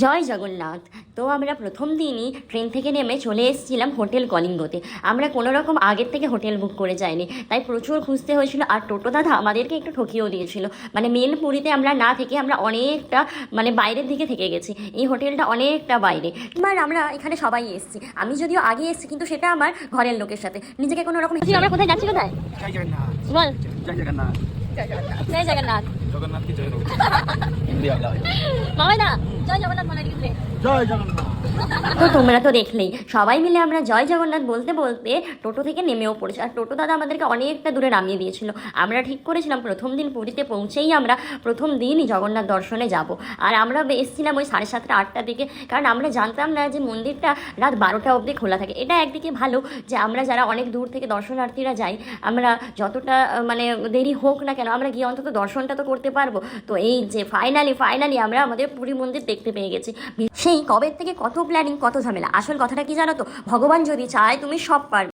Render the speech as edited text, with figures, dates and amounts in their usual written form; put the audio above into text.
জয় জগন্নাথ। তো আমরা প্রথম দিনই ট্রেন থেকে নেমে চলে এসেছিলাম হোটেল কলিঙ্গতে। আমরা কোনো রকম আগের থেকে হোটেল বুক করে যাইনি, তাই প্রচুর খুঁজতে হয়েছিল। আর টোটো দাদা আমাদেরকে একটু ঠকিয়েও দিয়েছিল, মানে মেন পুরীতে আমরা না থেকে আমরা অনেকটা বাইরের দিকে থেকে গেছি। এই হোটেলটা অনেকটা বাইরে। এবার আমরা এখানে সবাই এসেছি, আমি যদিও আগে এসেছি, কিন্তু সেটা আমার ঘরের লোকের সাথে। নিজেকে কোনো রকম আমরা কোথায় যাচ্ছি, কোথায় বল? জয় জগন্নাথ। জয় জগন্নাথ। জগন্নাথ কি জয় হোক। ইন্ডিয়া মামাই না জয় জগন্নাথ বলে দিলে। জয় জগন্নাথ। তো তোমরা তো দেখলেই, সবাই মিলে আমরা জয় জগন্নাথ বলতে বলতে টোটো থেকে নেমেও পড়েছি। আর টোটো দাদা আমাদেরকে অনেকটা দূরে নামিয়ে দিয়েছিল। আমরা ঠিক করেছিলাম প্রথম দিন পুরীতে পৌঁছেই আমরা প্রথম দিনই জগন্নাথ দর্শনে যাব। আর আমরা এসেছিলাম ওই 7:30 8টার দিকে, কারণ আমরা জানতাম না যে মন্দিরটা রাত 12টা অবধি খোলা থাকে। এটা একদিকে ভালো যে আমরা যারা অনেক দূর থেকে দর্শনার্থীরা যাই, আমরা যতটা দেরি হোক না কেন, আমরা গিয়ে অন্তত দর্শনটা তো করতে পারবো। তো এই যে ফাইনালি আমরা আমাদের পুরী মন্দির দেখতে পেয়ে গেছি। সেই কবে থেকে কত প্ল্যানিং, কত ঝামেলা। আসল কথাটা কি জানো তো, ভগবান যদি চায় তুমি সব পারবে।